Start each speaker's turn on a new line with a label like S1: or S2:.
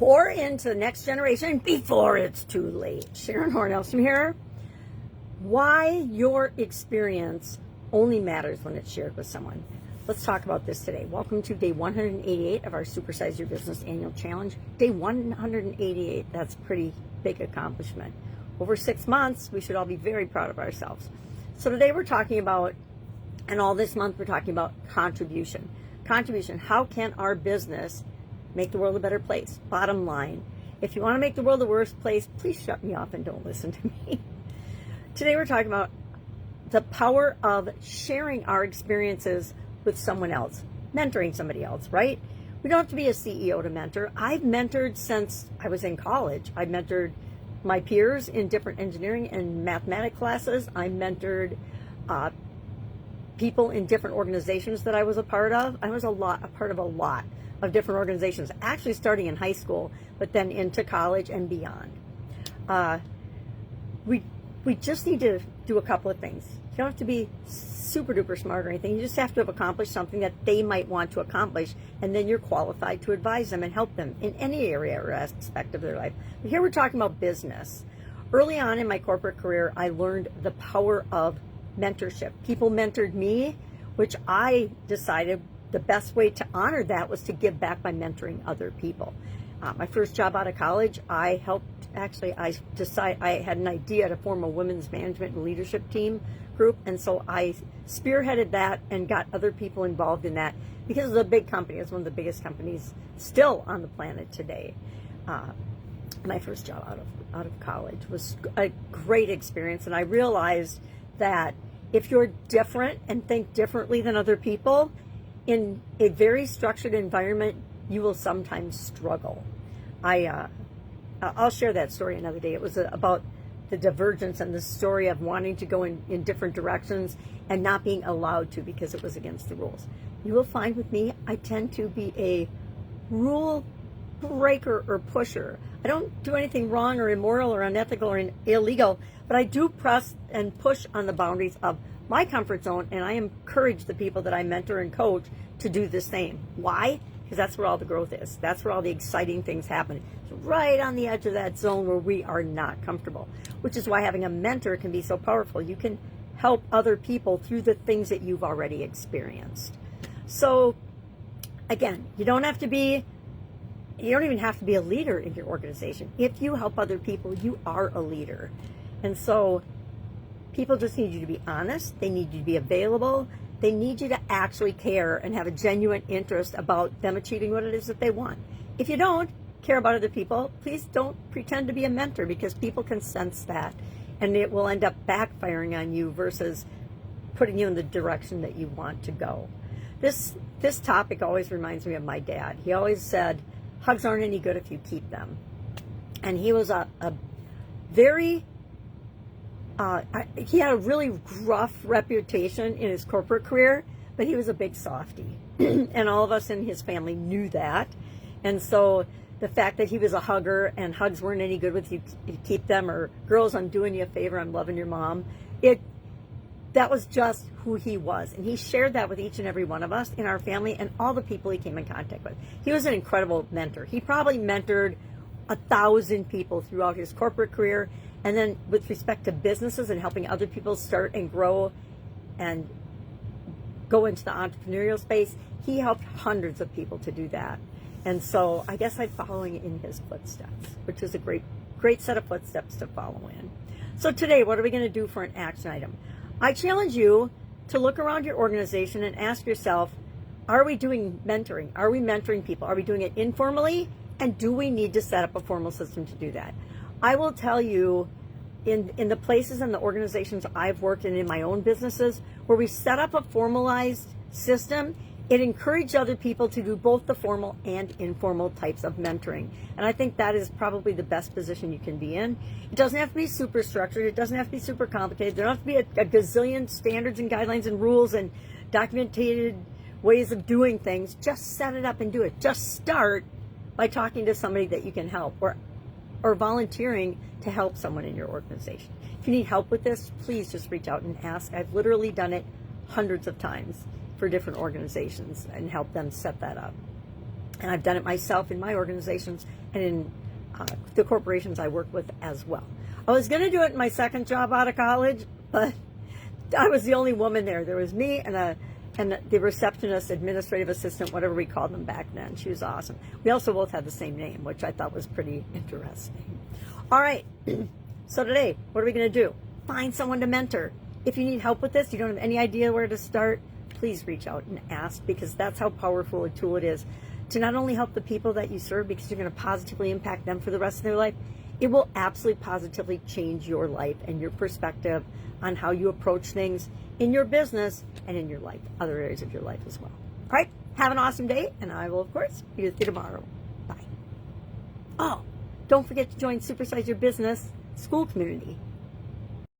S1: pour into the next generation before it's too late. Sharon Horne-Ellstrom here. Why your experience only matters when it's shared with someone. Let's talk about this today. Welcome to day 188 of our Supersize Your Business annual challenge. Day 188, that's a pretty big accomplishment. Over 6 months, we should all be very proud of ourselves. So today we're talking about, and all this month we're talking about contribution. Contribution, how can our business make the world a better place? Bottom line, if you want to make the world a worse place, please shut me off and don't listen to me. Today we're talking about the power of sharing our experiences with someone else, mentoring somebody else, right? We don't have to be a CEO to mentor. I've mentored since I was in college. I mentored my peers in different engineering and mathematics classes. I mentored people in different organizations that I was a part of. I was a part of a lot of different organizations, actually starting in high school, but then into college and beyond. We just need to do a couple of things. You don't have to be super duper smart or anything. You just have to have accomplished something that they might want to accomplish, and then you're qualified to advise them and help them in any area or aspect of their life. But here we're talking about business. Early on in my corporate career, I learned the power of mentorship. People mentored me, which I decided the best way to honor that was to give back by mentoring other people. My first job out of college, I had an idea to form a women's management and leadership team group, and so I spearheaded that and got other people involved in that because it was a big company. It's one of the biggest companies still on the planet today. My first job out of college was a great experience, and I realized that if you're different and think differently than other people in a very structured environment, you will sometimes struggle. I'll share that story another day. It was about the divergence and the story of wanting to go in different directions and not being allowed to because it was against the rules. You will find with me, I tend to be a rule breaker or pusher. I don't do anything wrong or immoral or unethical or illegal, but I do press and push on the boundaries of my comfort zone, and I encourage the people that I mentor and coach to do the same. Why? Because that's where all the growth is. That's where all the exciting things happen. It's right on the edge of that zone where we are not comfortable, which is why having a mentor can be so powerful. You can help other people through the things that you've already experienced. So again, you don't even have to be a leader in your organization. If you help other people, you are a leader. And so people just need you to be honest. They need you to be available. They need you to actually care and have a genuine interest about them achieving what it is that they want. If you don't care about other people, please don't pretend to be a mentor, because people can sense that, and it will end up backfiring on you versus putting you in the direction that you want to go. This topic always reminds me of my dad. He always said, hugs aren't any good if you keep them. And he was a very he had a really rough reputation in his corporate career, but he was a big softie. And all of us in his family knew that. And so the fact that he was a hugger and hugs weren't any good with you keep them, or girls, I'm doing you a favor, I'm loving your mom, that was just who he was. And he shared that with each and every one of us in our family and all the people he came in contact with. He was an incredible mentor. He probably mentored 1,000 people throughout his corporate career. And then with respect to businesses and helping other people start and grow and go into the entrepreneurial space, he helped hundreds of people to do that. And so I guess I'm following in his footsteps, which is a great set of footsteps to follow in. So today, what are we going to do for an action item? I challenge you to look around your organization and ask yourself, are we doing mentoring? Are we mentoring people? Are we doing it informally? And do we need to set up a formal system to do that? I will tell you, in the places and the organizations I've worked in my own businesses, where we set up a formalized system, it encouraged other people to do both the formal and informal types of mentoring. And I think that is probably the best position you can be in. It doesn't have to be super structured. It doesn't have to be super complicated. There don't have to be a gazillion standards and guidelines and rules and documented ways of doing things. Just set it up and do it. Just start by talking to somebody that you can help, or volunteering to help someone in your organization. If you need help with this, please just reach out and ask. I've literally done it hundreds of times for different organizations and help them set that up. And I've done it myself in my organizations and in the corporations I work with as well. I was going to do it in my second job out of college, but I was the only woman there. There was me and the receptionist, administrative assistant, whatever we called them back then. She was awesome. We also both had the same name, which I thought was pretty interesting. All right. So today, what are we going to do? Find someone to mentor. If you need help with this, you don't have any idea where to start, please reach out and ask, because that's how powerful a tool it is to not only help the people that you serve, because you're going to positively impact them for the rest of their life, it will absolutely positively change your life and your perspective on how you approach things in your business and in your life, other areas of your life as well. All right, have an awesome day, and I will, of course, be with you tomorrow. Bye. Oh, don't forget to join Supersize Your Business school community.